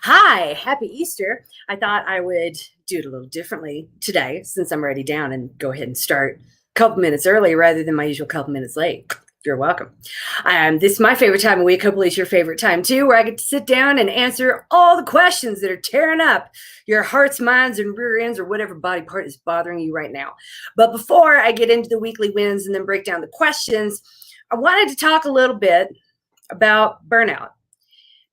Hi, happy Easter. I thought I would do it a little differently today since I'm already down and go ahead and start a couple minutes early rather than my usual couple minutes late. You're welcome. This is my favorite time of week. Hopefully, it's your favorite time too, where I get to sit down and answer all the questions that are tearing up your hearts, minds, and rear ends, or whatever body part is bothering you right now. But before I get into the weekly wins and then break down the questions, I wanted to talk a little bit about burnout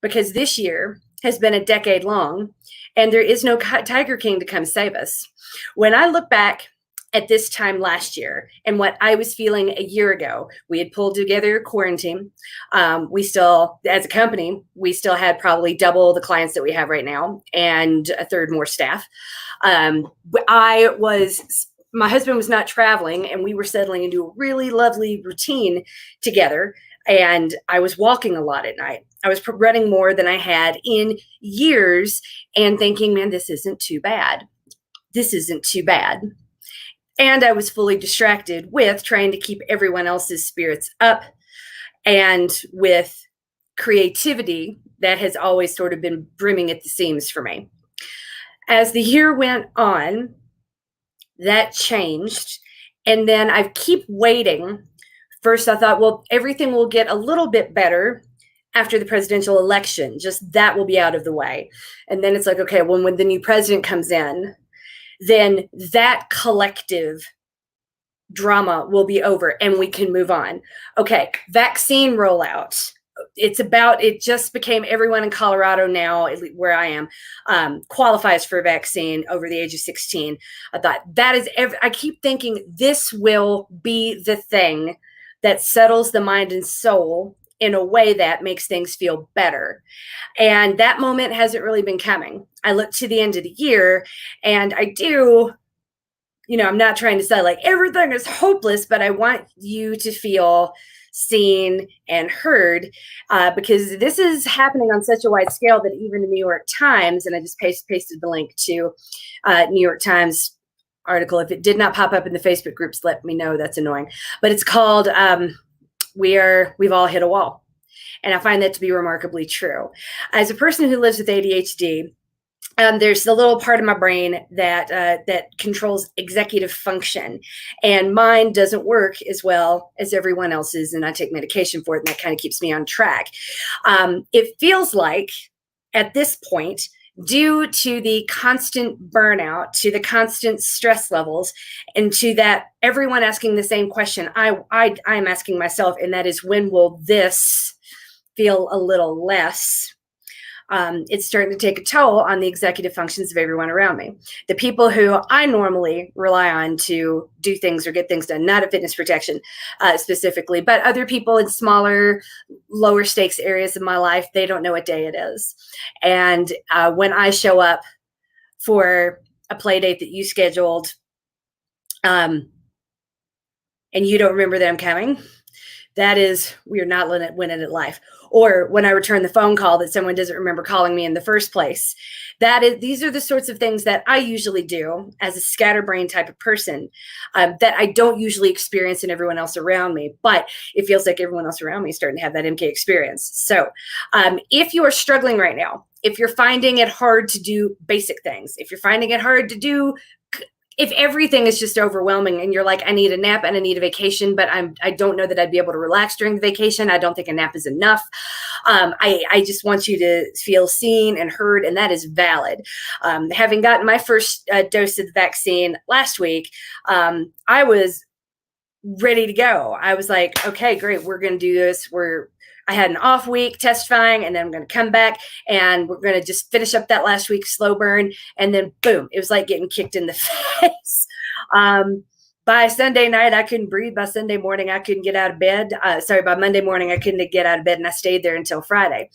because this year has been a decade long and there is no Tiger King to come save us. When I look back at this time last year and what I was feeling a year ago, we had pulled together quarantine. We still, as a company, we still had probably double the clients that we have right now and a third more staff. My husband was not traveling and we were settling into a really lovely routine together. And I was walking a lot at night. I was running more than I had in years and thinking, man, this isn't too bad. This isn't too bad. And I was fully distracted with trying to keep everyone else's spirits up and with creativity that has always sort of been brimming at the seams for me. As the year went on, that changed. And then I keep waiting. First, I thought, well, everything will get a little bit better after the presidential election. Just that will be out of the way. And then it's like, okay, well, when the new president comes in, then that collective drama will be over and we can move on. Okay, vaccine rollout. It just became everyone in Colorado now, where I am, qualifies for a vaccine over the age of 16. I thought I keep thinking this will be the thing that settles the mind and soul in a way that makes things feel better. And that moment hasn't really been coming. I look to the end of the year and I do, I'm not trying to say like everything is hopeless, but I want you to feel seen and heard because this is happening on such a wide scale that even the New York Times, and I just pasted the link to New York Times article. If it did not pop up in the Facebook groups, let me know. That's annoying. But it's called We've All Hit a Wall. And I find that to be remarkably true. As a person who lives with ADHD, there's a little part of my brain that controls executive function, and mine doesn't work as well as everyone else's, and I take medication for it, and that kind of keeps me on track. It feels like at this point, due to the constant burnout, to the constant stress levels, and to that everyone asking the same question, I'm asking myself, and that is, when will this feel a little less? It's starting to take a toll on the executive functions of everyone around me. The people who I normally rely on to do things or get things done, not at fitness protection specifically, but other people in smaller, lower stakes areas of my life, they don't know what day it is. And when I show up for a play date that you scheduled and you don't remember that I'm coming, that is, we are not winning at life. Or when I return the phone call that someone doesn't remember calling me in the first place. These are the sorts of things that I usually do as a scatterbrain type of person that I don't usually experience in everyone else around me. But it feels like everyone else around me is starting to have that MK experience. So if you are struggling right now, if you're finding it hard to do basic things, if you're finding it hard to do, if everything is just overwhelming and you're like, I need a nap and I need a vacation, but I don't know that I'd be able to relax during the vacation. I don't think a nap is enough. I just want you to feel seen and heard, and that is valid. Having gotten my first dose of the vaccine last week, I was ready to go. I was like, okay, great. We're going to do this. I had an off week testifying, and then I'm going to come back and we're going to just finish up that last week slow burn. And then boom, it was like getting kicked in the face. By Sunday night, I couldn't breathe. By Sunday morning, I couldn't get out of bed. By Monday morning, I couldn't get out of bed, and I stayed there until Friday.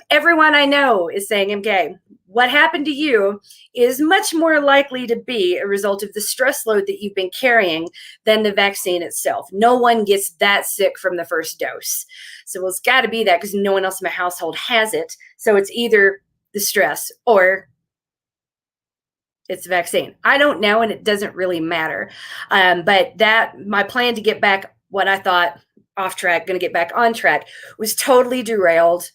Everyone I know is saying, MK, what happened to you is much more likely to be a result of the stress load that you've been carrying than the vaccine itself. No one gets that sick from the first dose. So it's got to be that, because no one else in my household has it. So it's either the stress or it's the vaccine. I don't know, and it doesn't really matter. But my plan to get back what I thought off track, going to get back on track, was totally derailed.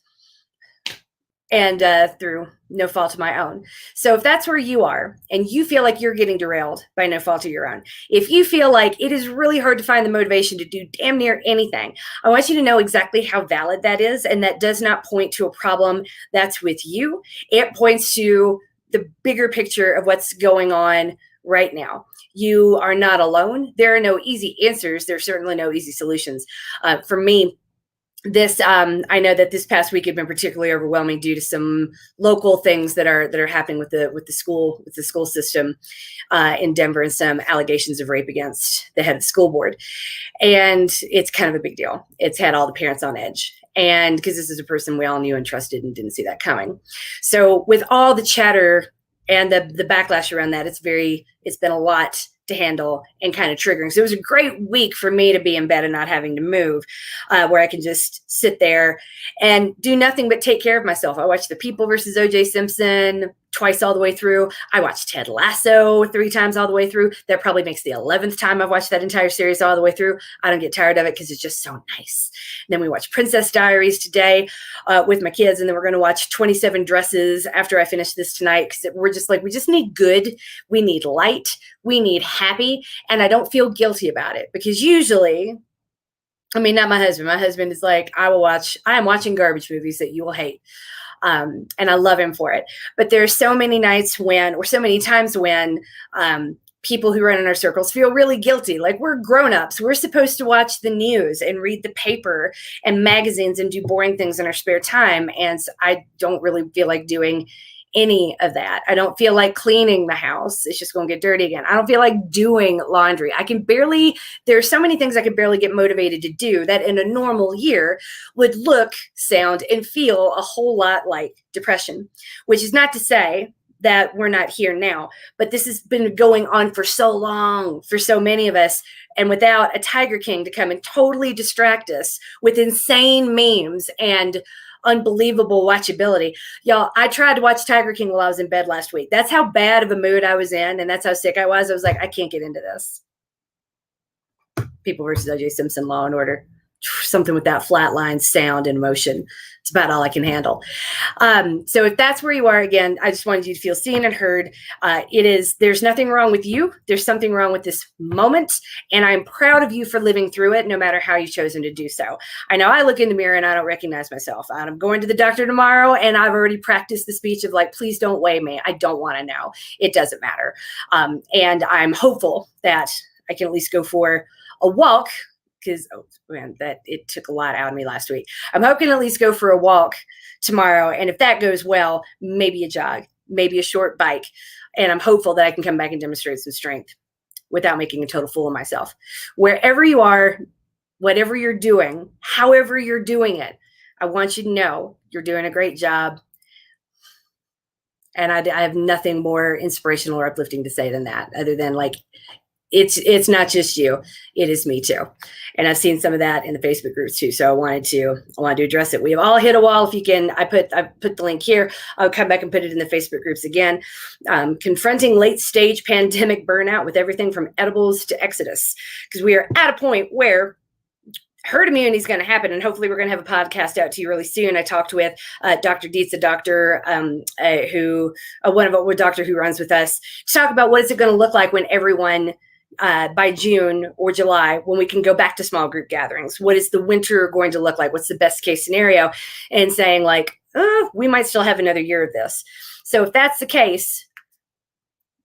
and through no fault of my own. So if that's where you are and you feel like you're getting derailed by no fault of your own, if you feel like it is really hard to find the motivation to do damn near anything, I want you to know exactly how valid that is. And that does not point to a problem that's with you. It points to the bigger picture of what's going on right now. You are not alone. There are no easy answers. There's certainly no easy solutions. For me, I know that this past week had been particularly overwhelming due to some local things that are happening with the school system in Denver, and some allegations of rape against the head of the school board. And it's kind of a big deal. It's had all the parents on edge. And because this is a person we all knew and trusted and didn't see that coming. So with all the chatter and the backlash around that, it's been a lot to handle and kind of triggering. So it was a great week for me to be in bed and not having to move, where I can just sit there and do nothing but take care of myself. I watched The People versus O.J. Simpson twice all the way through. I watched Ted Lasso 3 times all the way through. That probably makes the 11th time I've watched that entire series all the way through. I don't get tired of it because it's just so nice. And then we watched Princess Diaries today with my kids, and then we're going to watch 27 Dresses after I finish this tonight, because we're just like, we just need good. We need light. We need happy. And I don't feel guilty about it, because usually, I mean, not my husband. My husband is like, I am watching garbage movies that you will hate. And I love him for it. But there's so many nights or so many times when people who run in our circles feel really guilty. Like, we're grown-ups. We're supposed to watch the news and read the paper and magazines and do boring things in our spare time. And I don't really feel like doing any of that. I don't feel like cleaning the house. It's just going to get dirty again. I don't feel like doing laundry. There's so many things I can barely get motivated to do that in a normal year would look, sound, and feel a whole lot like depression, which is not to say that we're not here now, but this has been going on for so long for so many of us. And without a Tiger King to come and totally distract us with insane memes and unbelievable watchability. Y'all, I tried to watch Tiger King while I was in bed last week. That's how bad of a mood I was in, and that's how sick I was. I was like, I can't get into this. People versus O.J. Simpson, Law and Order. Something with that flatline sound and motion. It's about all I can handle. So if that's where you are, again, I just wanted you to feel seen and heard. There's nothing wrong with you. There's something wrong with this moment. And I'm proud of you for living through it, no matter how you've chosen to do so. I know I look in the mirror and I don't recognize myself. I'm going to the doctor tomorrow, and I've already practiced the speech of like, please don't weigh me. I don't want to know. It doesn't matter. And I'm hopeful that I can at least go for a walk, because that it took a lot out of me last week. I'm hoping to at least go for a walk tomorrow, and if that goes well, maybe a jog, maybe a short bike, and I'm hopeful that I can come back and demonstrate some strength without making a total fool of myself. Wherever you are, whatever you're doing, however you're doing it, I want you to know you're doing a great job. And I have nothing more inspirational or uplifting to say than that, other than like, it's not just you, it is me too. And I've seen some of that in the Facebook groups too. So I wanted to address it. We have all hit a wall. If you can, I put the link here. I'll come back and put it in the Facebook groups again. Confronting late stage pandemic burnout with everything from edibles to Exodus, because we are at a point where herd immunity is going to happen, and hopefully we're going to have a podcast out to you really soon. I talked with Dr. Dietz, a doctor a doctor who runs with us, to talk about what is it going to look like when everyone by June or July, when we can go back to small group gatherings. What is the winter going to look like? What's the best case scenario? And saying like, we might still have another year of this. So if that's the case,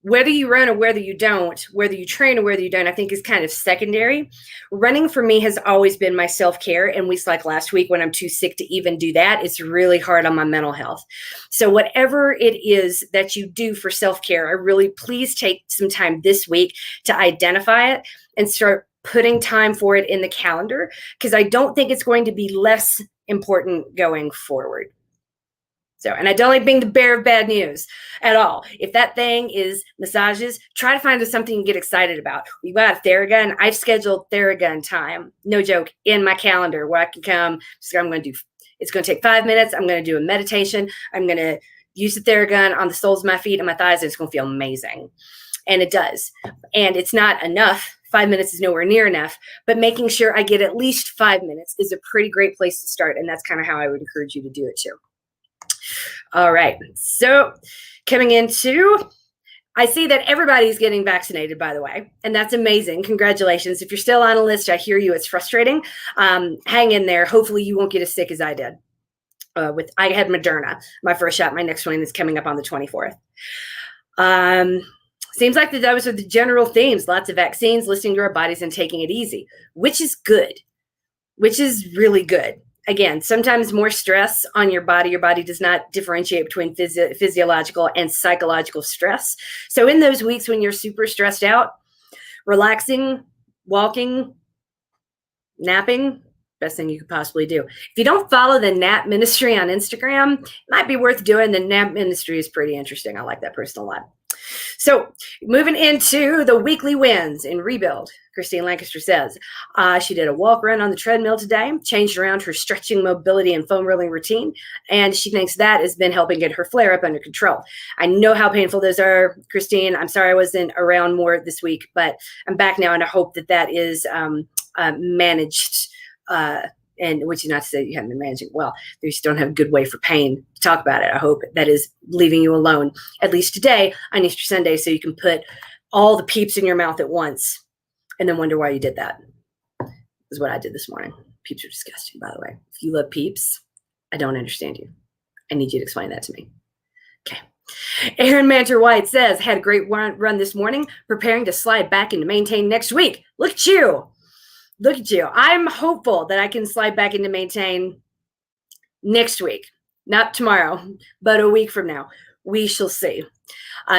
whether you run or whether you don't, whether you train or whether you don't, I think is kind of secondary. Running for me has always been my self-care. And weeks like last week, when I'm too sick to even do that, it's really hard on my mental health. So whatever it is that you do for self-care, I really please take some time this week to identify it and start putting time for it in the calendar, because I don't think it's going to be less important going forward. So, and I don't like being the bearer of bad news at all. If that thing is massages, try to find something you get excited about. We've got Theragun. I've scheduled Theragun time, no joke, in my calendar where I can come. So it's going to take 5 minutes. I'm going to do a meditation. I'm going to use the Theragun on the soles of my feet and my thighs, and it's going to feel amazing. And it does. And it's not enough. 5 minutes is nowhere near enough, but making sure I get at least 5 minutes is a pretty great place to start. And that's kind of how I would encourage you to do it too. All right. So coming into, I see that everybody's getting vaccinated, by the way, and that's amazing. Congratulations. If you're still on a list, I hear you. It's frustrating. Hang in there. Hopefully you won't get as sick as I did. I had Moderna, my first shot. My next one is coming up on the 24th. Seems like those are the general themes. Lots of vaccines, listening to our bodies and taking it easy, which is good, which is really good. Again, sometimes more stress on your body does not differentiate between physiological and psychological stress. So in those weeks when you're super stressed out, relaxing, walking, napping, best thing you could possibly do. If you don't follow the Nap Ministry on Instagram, it might be worth doing. The Nap Ministry is pretty interesting. I like that person a lot. So moving into the weekly wins in rebuild, Christine Lancaster says she did a walk run on the treadmill today, changed around her stretching, mobility, and foam rolling routine, and she thinks that has been helping get her flare up under control. I know how painful those are, Christine. I'm sorry I wasn't around more this week, but I'm back now, and I hope that is managed. And which is not to say you haven't been managing well. You just don't have a good way for pain to talk about it. I hope that is leaving you alone, at least today on Easter Sunday, so you can put all the peeps in your mouth at once and then wonder why you did that. Is what I did this morning. Peeps are disgusting, by the way. If you love peeps, I don't understand you. I need you to explain that to me. Okay. Aaron Manter White says, had a great run this morning, preparing to slide back into maintain next week. Look at you. Look at you. I'm hopeful that I can slide back into maintain next week. Not tomorrow, but a week from now. We shall see.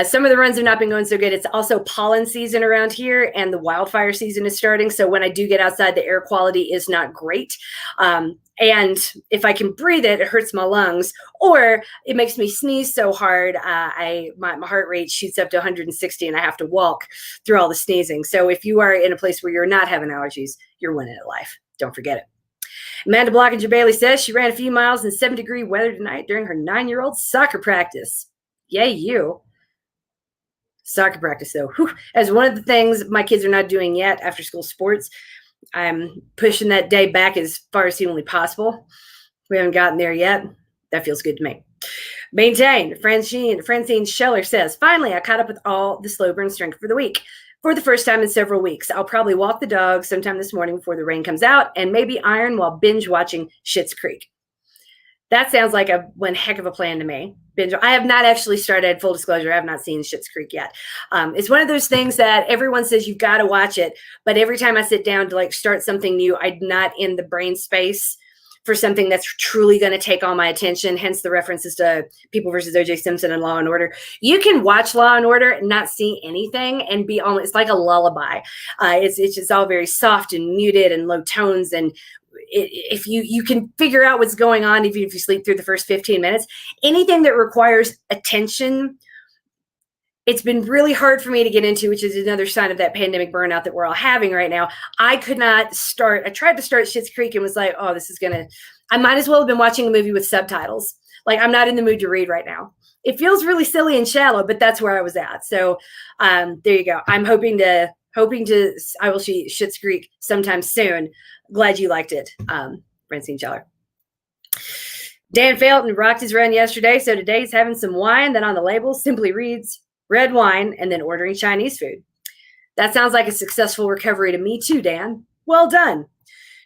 Some of the runs have not been going so good. It's also pollen season around here, and the wildfire season is starting. So when I do get outside, the air quality is not great. And if I can breathe it, it hurts my lungs, or it makes me sneeze so hard, my heart rate shoots up to 160, and I have to walk through all the sneezing. So if you are in a place where you're not having allergies, you're winning at life. Don't forget it. Amanda Blockinger Bailey says she ran a few miles in 7-degree weather tonight during her 9-year-old soccer practice. Yay, you. Soccer practice, though. Whew. As one of the things my kids are not doing yet after school sports, I'm pushing that day back as far as humanly possible. We haven't gotten there yet. That feels good to me. Maintain. Francine Scheller says, finally, I caught up with all the slow burn strength for the week. For the first time in several weeks. I'll probably walk the dog sometime this morning before the rain comes out and maybe iron while binge watching Schitt's Creek. That sounds like one heck of a plan to me. I have not actually started, full disclosure, I have not seen Schitt's Creek yet. It's one of those things that everyone says you've got to watch it, but every time I sit down to start something new, I'm not in the brain space for something that's truly going to take all my attention, hence the references to People versus O.J. Simpson and Law and Order. You can watch Law and Order and not see anything and be almost, it's like a lullaby. It's just all very soft and muted and low tones, and if you can figure out what's going on, even if you sleep through the first 15 minutes, anything that requires attention, it's been really hard for me to get into, which is another sign of that pandemic burnout that we're all having right now. I could not start. I tried to start Schitt's Creek and was like, oh, I might as well have been watching a movie with subtitles. I'm not in the mood to read right now. It feels really silly and shallow, but that's where I was at. So there you go. I'm hoping to, I will see Schitt's Creek sometime soon. Glad you liked it, Francine Scheller. Dan Felton rocked his run yesterday, so today he's having some wine that on the label simply reads red wine and then ordering Chinese food. That sounds like a successful recovery to me too, Dan. Well done.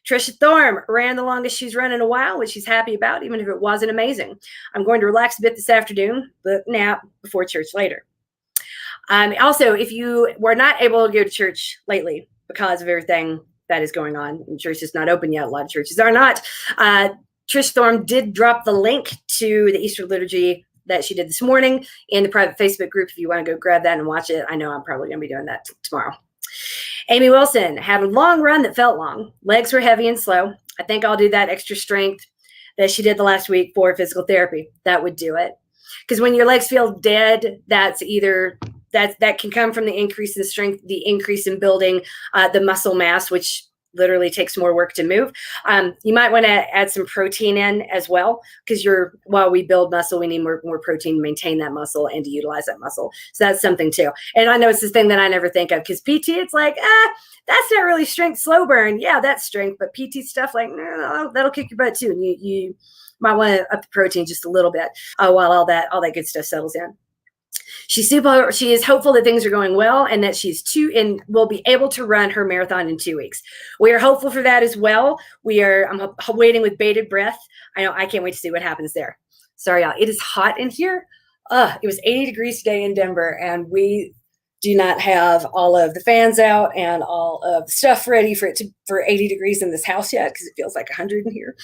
Trisha Thorne ran the longest she's run in a while, which she's happy about, even if it wasn't amazing. I'm going to relax a bit this afternoon, but nap before church later. Also, if you were not able to go to church lately because of everything that is going on, and church is not open yet, a lot of churches are not, Trish Thorne did drop the link to the Easter liturgy that she did this morning in the private Facebook group if you want to go grab that and watch it. I know I'm probably going to be doing that tomorrow. Amy Wilson had a long run that felt long. Legs were heavy and slow. I think I'll do that extra strength that she did the last week for physical therapy. That would do it. Because when your legs feel dead, that can come from the increase in strength, the increase in building the muscle mass, which literally takes more work to move. You might want to add some protein in as well, because while we build muscle, we need more protein to maintain that muscle and to utilize that muscle. So that's something too. And I know it's this thing that I never think of, because PT, it's like, that's not really strength, slow burn. Yeah, that's strength, but PT stuff, no, that'll kick your butt too. And Might want to up the protein just a little bit while all that good stuff settles in. She is hopeful that things are going well and that and will be able to run her marathon in 2 weeks. We are hopeful for that as well. I'm waiting with bated breath. I can't wait to see what happens there. Sorry, y'all. It is hot in here. It was 80 degrees today in Denver, and we do not have all of the fans out and all of the stuff ready for 80 degrees in this house yet, because it feels like 100 in here.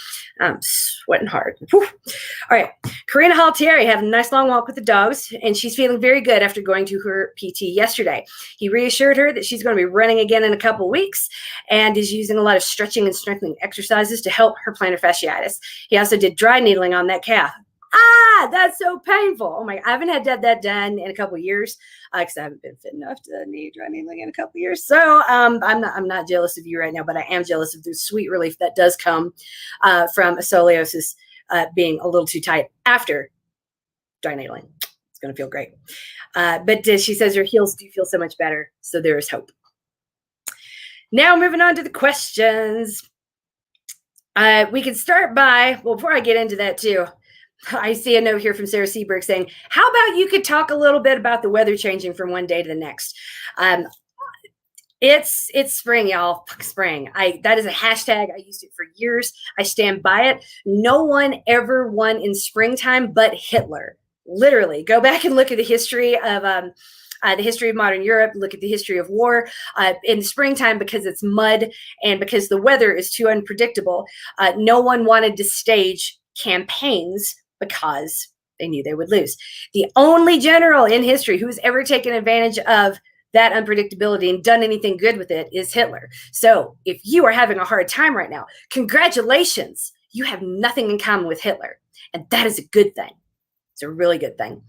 I'm sweating hard. Whew. All right. Karina Haltieri had a nice long walk with the dogs, and she's feeling very good after going to her PT yesterday. He reassured her that she's going to be running again in a couple weeks and is using a lot of stretching and strengthening exercises to help her plantar fasciitis. He also did dry needling on that calf. That's so painful. Oh my, I haven't had that done in a couple of years because I haven't been fit enough to need dry needling in a couple of years. So I'm not jealous of you right now, but I am jealous of the sweet relief that does come from a scoliosis being a little too tight after dry needling. It's going to feel great. But she says her heels do feel so much better. So there is hope. Now moving on to the questions. We can start by, well, before I get into that too, I see a note here from Sarah Seberg saying, how about you could talk a little bit about the weather changing from one day to the next? It's spring, y'all. Spring. That is a hashtag. I used it for years. I stand by it. No one ever won in springtime but Hitler. Literally. Go back and look at the history of modern Europe, look at the history of war. In the springtime, because it's mud and because the weather is too unpredictable, no one wanted to stage campaigns because they knew they would lose. The only general in history who's ever taken advantage of that unpredictability and done anything good with it is Hitler. So if you are having a hard time right now, congratulations, you have nothing in common with Hitler. And that is a good thing. It's a really good thing.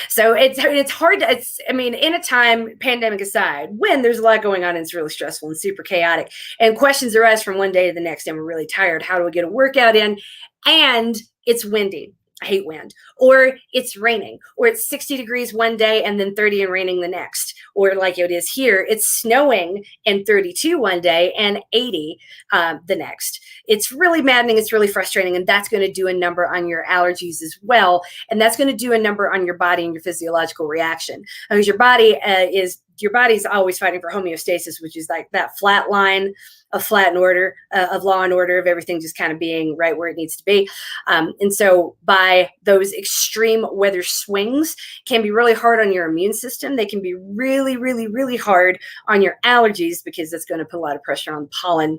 So it's hard to, in a time, pandemic aside, when there's a lot going on and it's really stressful and super chaotic and questions arise from one day to the next and we're really tired. How do we get a workout in? And it's windy. I hate wind. Or it's raining. Or it's 60 degrees one day and then 30 and raining the next. Or like it is here, it's snowing and 32 one day and 80 the next. It's really maddening. It's really frustrating. And that's going to do a number on your allergies as well. And that's going to do a number on your body and your physiological reaction. Because your body's always fighting for homeostasis, which is like that flat line of flat and order, of law and order, of everything just kind of being right where it needs to be. And so by those extreme weather swings can be really hard on your immune system. They can be really, really, really hard on your allergies because it's going to put a lot of pressure on pollen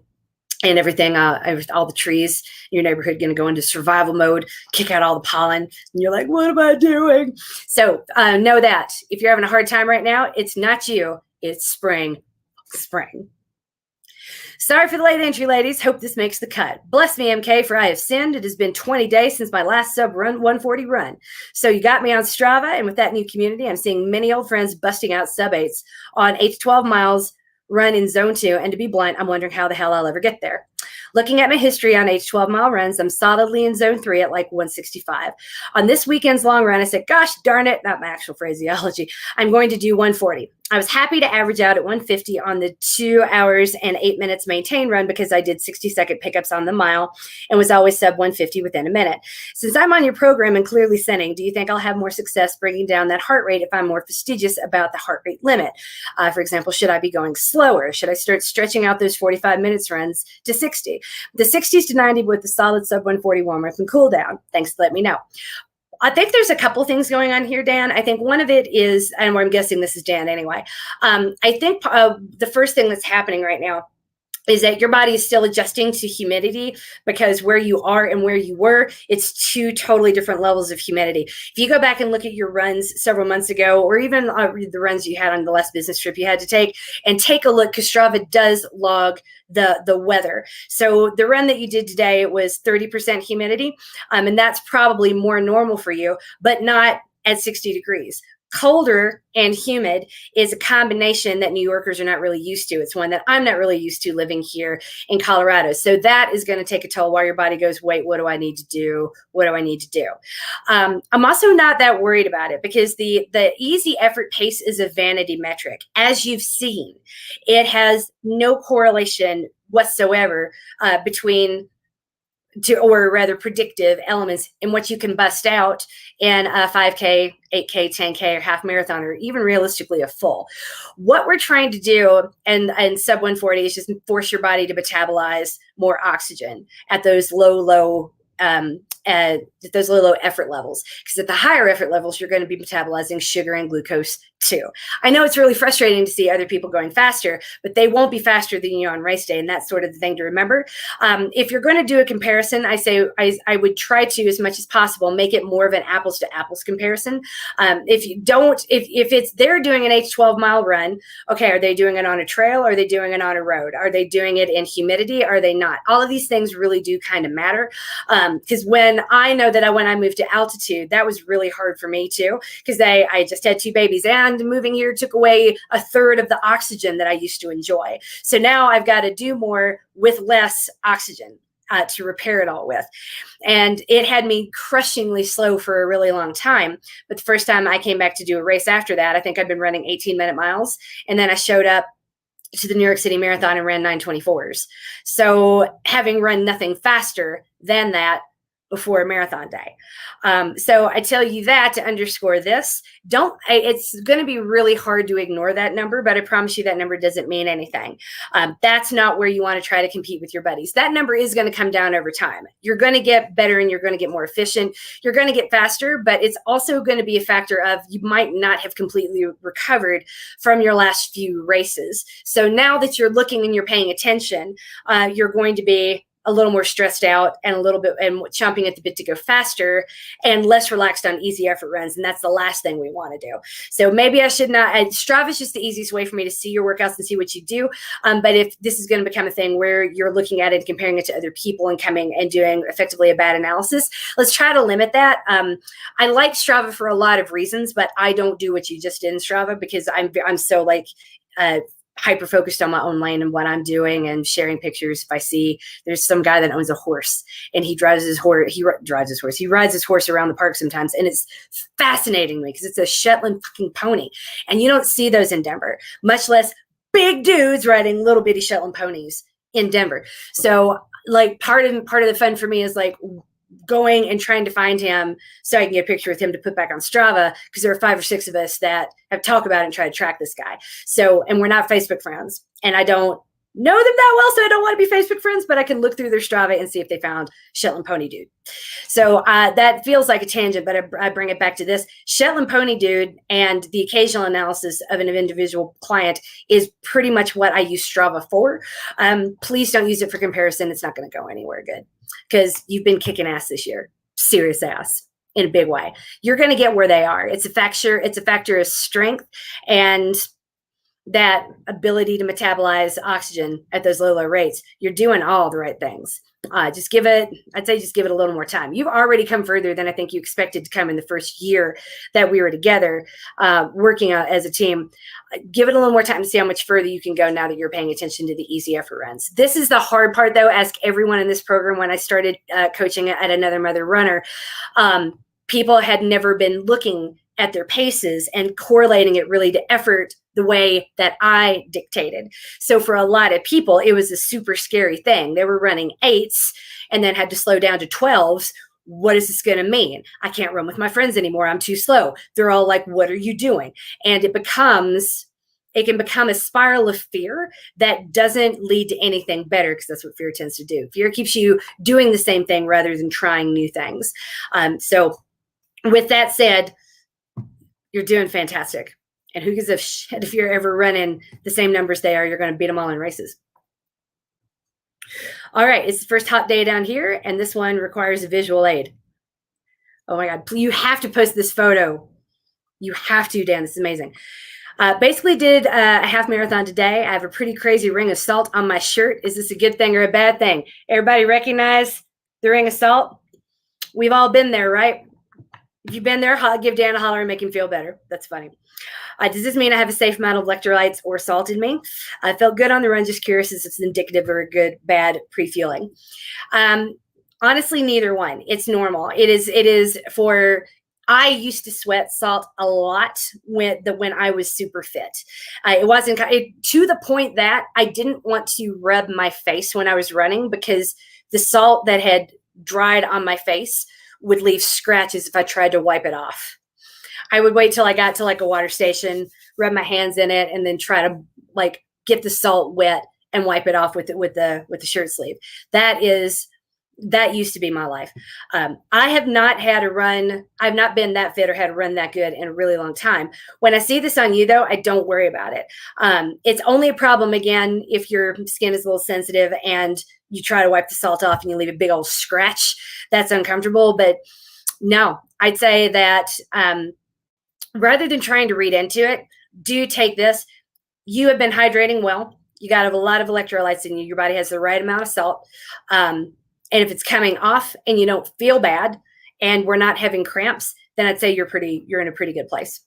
and everything. All the trees in your neighborhood going to go into survival mode, kick out all the pollen. And you're like, what am I doing? So know that if you're having a hard time right now, it's not you, it's spring. Sorry for the late entry, ladies. Hope this makes the cut. Bless me, MK, for I have sinned. It has been 20 days since my last sub 140 run. So you got me on Strava, and with that new community, I'm seeing many old friends busting out sub 8s on 8 to 12 miles run in zone 2. And to be blunt, I'm wondering how the hell I'll ever get there. Looking at my history on 8 to 12 mile runs, I'm solidly in zone 3 at like 165. On this weekend's long run, I said, gosh darn it, not my actual phraseology, I'm going to do 140. I was happy to average out at 150 on the 2 hours and 8 minutes maintain run because I did 60-second pickups on the mile and was always sub 150 within a minute. Since I'm on your program and clearly sinning, do you think I'll have more success bringing down that heart rate if I'm more fastidious about the heart rate limit? For example, should I be going slower? Should I start stretching out those 45 minutes runs to 60? The 60s to 90 with the solid sub 140 warm-up and cool down. Thanks, let me know. I think there's a couple things going on here, Dan. I think one of it is, and I'm guessing this is Dan anyway. I think the first thing that's happening right now is that your body is still adjusting to humidity because where you are and where you were, it's two totally different levels of humidity. If you go back and look at your runs several months ago, or even the runs you had on the last business trip you had to take, and take a look, because Strava does log the weather. So the run that you did today was 30% humidity, and that's probably more normal for you, but not at 60 degrees. Colder and humid is a combination that New Yorkers are not really used to. It's one that I'm not really used to living here in Colorado. So that is going to take a toll while your body goes, wait, what do I need to do? What do I need to do? I'm also not that worried about it because the easy effort pace is a vanity metric. As you've seen, it has no correlation whatsoever between or rather predictive elements in what you can bust out in a 5K, 8K, 10K, or half marathon, or even realistically a full. What we're trying to do and sub 140 is just force your body to metabolize more oxygen at those low effort levels, because at the higher effort levels you're going to be metabolizing sugar and glucose too. I know it's really frustrating to see other people going faster, but they won't be faster than you on race day, and that's sort of the thing to remember. If you're going to do a comparison, I would try to, as much as possible, make it more of an apples to apples comparison. If you don't, if it's they're doing an 8 to 12 mile run, okay, are they doing it on a trail? Or are they doing it on a road? Are they doing it in humidity? Are they not? All of these things really do kind of matter, because when I know that when I moved to altitude, that was really hard for me too, because I just had 2 babies, and moving here took away a third of the oxygen that I used to enjoy. So now I've got to do more with less oxygen to repair it all with. And it had me crushingly slow for a really long time. But the first time I came back to do a race after that, I think I'd been running 18-minute miles. And then I showed up to the New York City Marathon and ran 9:24s. So having run nothing faster than that before a marathon day. So I tell you that to underscore this. It's going to be really hard to ignore that number, but I promise you that number doesn't mean anything. That's not where you want to try to compete with your buddies. That number is going to come down over time. You're going to get better and you're going to get more efficient. You're going to get faster, but it's also going to be a factor of you might not have completely recovered from your last few races. So now that you're looking and you're paying attention, you're going to be a little more stressed out and a little bit and chomping at the bit to go faster and less relaxed on easy effort runs. And that's the last thing we want to do. So maybe I should not, Strava is just the easiest way for me to see your workouts and see what you do. But if this is going to become a thing where you're looking at it, comparing it to other people and coming and doing effectively a bad analysis, let's try to limit that. I like Strava for a lot of reasons, but I don't do what you just did in Strava because I'm so hyper focused on my own lane and what I'm doing and sharing pictures. If I see there's some guy that owns a horse and he rides his horse around the park sometimes, and it's fascinating me because it's a Shetland fucking pony, and you don't see those in Denver, much less big dudes riding little bitty Shetland ponies in Denver. So part of the fun for me is going and trying to find him so I can get a picture with him to put back on Strava, because there are 5 or 6 of us that have talked about it and try to track this guy. So, and we're not Facebook friends, and I don't know them that well, so I don't want to be Facebook friends, but I can look through their Strava and see if they found Shetland Pony Dude. So that feels like a tangent, but I bring it back to this. Shetland Pony Dude and the occasional analysis of an individual client is pretty much what I use Strava for. Please don't use it for comparison. It's not going to go anywhere good, because you've been kicking ass this year, serious ass, in a big way. You're going to get where they are. It's a factor of strength and that ability to metabolize oxygen at those low rates. You're doing all the right things. I'd say just give it a little more time. You've already come further than I think you expected to come in the first year that we were together working out as a team. Give it a little more time to see how much further you can go now that you're paying attention to the easy effort runs. This is the hard part, though. Ask everyone in this program. When I started coaching at Another Mother Runner, people had never been looking at their paces and correlating it really to effort the way that I dictated. So for a lot of people, it was a super scary thing. They were running 8s and then had to slow down to 12s. What is this going to mean? I can't run with my friends anymore. I'm too slow. They're all like, what are you doing? And it can become a spiral of fear that doesn't lead to anything better, because that's what fear tends to do. Fear keeps you doing the same thing rather than trying new things. So with that said, you're doing fantastic. And who gives a shit if you're ever running the same numbers they are? You're going to beat them all in races. All right, it's the first hot day down here, and this one requires a visual aid. Oh my God, you have to post this photo. You have to, Dan, this is amazing. Basically did a half marathon today. I have a pretty crazy ring of salt on my shirt. Is this a good thing or a bad thing? Everybody recognize the ring of salt? We've all been there, right? If you've been there, give Dan a holler and make him feel better. That's funny. Does this mean I have a safe amount of electrolytes or salt in me? I felt good on the run, just curious if it's indicative of a good, bad pre-fueling. Honestly, neither one. It's normal. It is for, I used to sweat salt a lot when I was super fit. It wasn't to the point that I didn't want to rub my face when I was running, because the salt that had dried on my face would leave scratches if I tried to wipe it off. I would wait till I got to like a water station, rub my hands in it, and then try to like get the salt wet and wipe it off with the shirt sleeve. That used to be my life. I have not had a run. I've not been that fit or had a run that good in a really long time. When I see this on you, though, I don't worry about it. It's only a problem, again, if your skin is a little sensitive and you try to wipe the salt off and you leave a big old scratch. That's uncomfortable. But no, I'd say that rather than trying to read into it, do take this. You have been hydrating well. You got to have a lot of electrolytes in you. Your body has the right amount of salt. And if it's coming off and you don't feel bad and we're not having cramps, then I'd say you're in a pretty good place.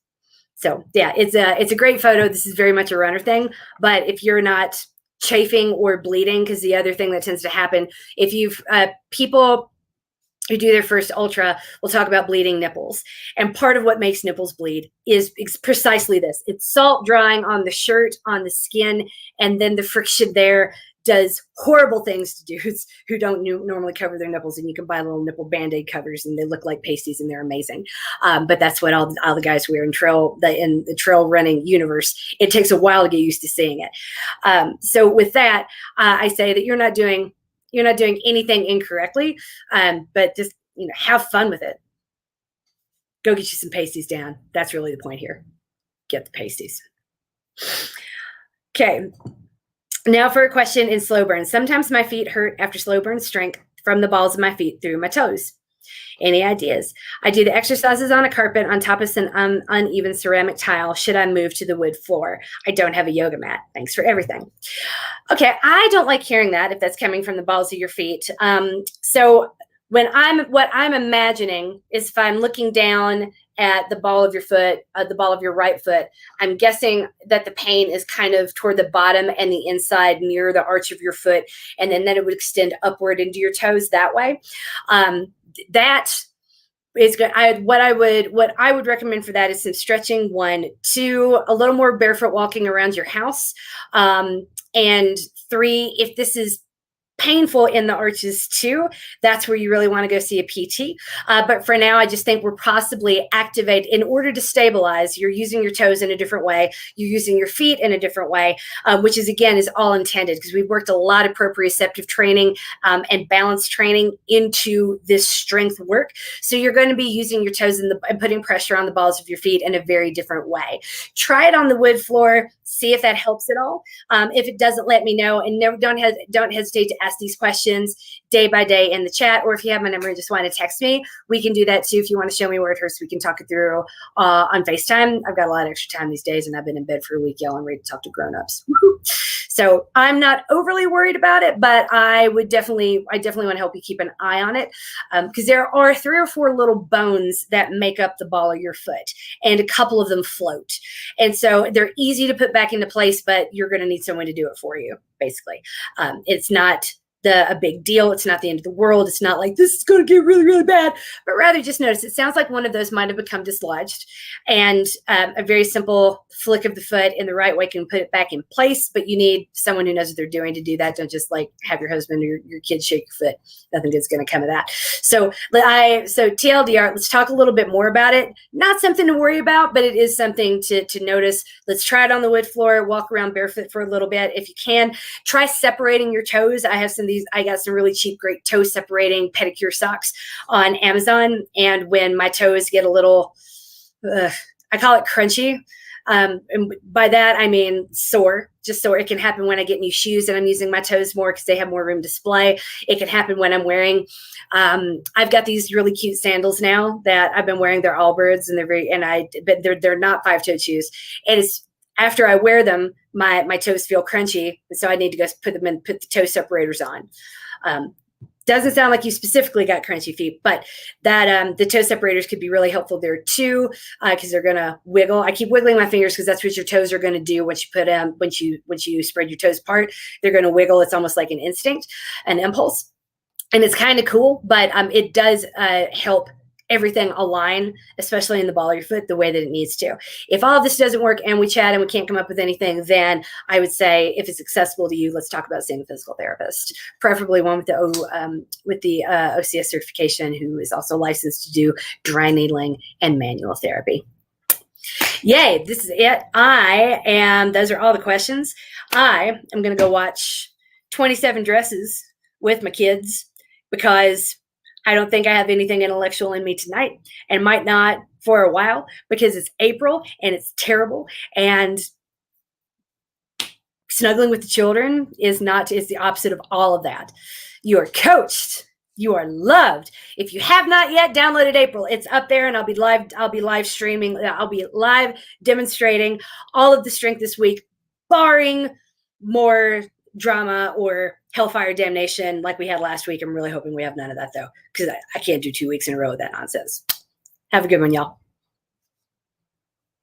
So yeah, it's a great photo. This is very much a runner thing, but if you're not chafing or bleeding, because the other thing that tends to happen, if you've people who do their first ultra will talk about bleeding nipples. And part of what makes nipples bleed is precisely this. It's salt drying on the shirt, on the skin, and then the friction there does horrible things to dudes who don't normally cover their nipples. And you can buy little nipple Band-Aid covers and they look like pasties and they're amazing. But that's what all the guys wear in the trail running universe. It takes a while to get used to seeing it. So with that, I say that you're not doing anything incorrectly, but just, have fun with it. Go get you some pasties down. That's really the point here. Get the pasties. Okay. Now for a question in slow burn. Sometimes my feet hurt after slow burn strength from the balls of my feet through my toes. Any ideas? I do the exercises on a carpet on top of some uneven ceramic tile. Should I move to the wood floor? I don't have a yoga mat. Thanks for everything. Okay, I don't like hearing that if that's coming from the balls of your feet. So what I'm imagining is if I'm looking down at the ball of your foot, the ball of your right foot, I'm guessing that the pain is kind of toward the bottom and the inside near the arch of your foot, and then it would extend upward into your toes that way. That is good. What I would recommend for that is some stretching. 1, 2, a little more barefoot walking around your house, and 3, if this is painful in the arches too, that's where you really want to go see a PT. But for now, I just think we're possibly activate in order to stabilize. You're using your toes in a different way. You're using your feet in a different way, which is all intended because we've worked a lot of proprioceptive training and balance training into this strength work. So you're going to be using your toes and putting pressure on the balls of your feet in a very different way. Try it on the wood floor. See if that helps at all. If it doesn't, let me know. And don't hesitate to ask these questions day by day in the chat, or if you have my number and just want to text me, we can do that too. If you want to show me where it hurts, we can talk it through on FaceTime. I've got a lot of extra time these days, and I've been in bed for a week, y'all. I'm ready to talk to grown-ups. So I'm not overly worried about it, but I definitely want to help you keep an eye on it because there are 3 or 4 little bones that make up the ball of your foot, and a couple of them float. And so they're easy to put back into place, but you're going to need someone to do it for you, basically. It's not a big deal. It's not the end of the world. It's not like this is going to get really, really bad, but rather just notice it sounds like one of those might have become dislodged, and a very simple flick of the foot in the right way can put it back in place, but you need someone who knows what they're doing to do that. Don't just like have your husband or your kids shake your foot. Nothing good's going to come of that. So TLDR, let's talk a little bit more about it. Not something to worry about, but it is something to notice. Let's try it on the wood floor, walk around barefoot for a little bit. If you can, try separating your toes. I got some really cheap, great toe separating pedicure socks on Amazon. And when my toes get a little, I call it crunchy. And by that, I mean sore, just sore. It can happen when I get new shoes and I'm using my toes more because they have more room to display. It can happen when I'm wearing, I've got these really cute sandals now that I've been wearing. They're Allbirds but they're not 5-toed shoes. And it's after I wear them, my toes feel crunchy. And so I need to go put the toe separators on. Doesn't sound like you specifically got crunchy feet, but that the toe separators could be really helpful there too, because they're gonna wiggle. I keep wiggling my fingers because that's what your toes are gonna do once you spread your toes apart. They're gonna wiggle. It's almost like an instinct, an impulse, and it's kind of cool. But it does help everything align, especially in the ball of your foot, the way that it needs to. If all of this doesn't work and we chat and we can't come up with anything, then I would say, if it's accessible to you, let's talk about seeing a physical therapist, preferably one with the OCS certification, who is also licensed to do dry needling and manual therapy. Yay, this is it. Those are all the questions. I am going to go watch 27 Dresses with my kids, because I don't think I have anything intellectual in me tonight, and might not for a while, because it's April and it's terrible. And snuggling with the children is the opposite of all of that. You are coached. You are loved. If you have not yet downloaded April, it's up there, and I'll be live streaming. I'll be live demonstrating all of the strength this week, barring more drama or hellfire damnation like we had last week. I'm really hoping we have none of that, though, because I can't do 2 weeks in a row with that nonsense. Have a good one, y'all.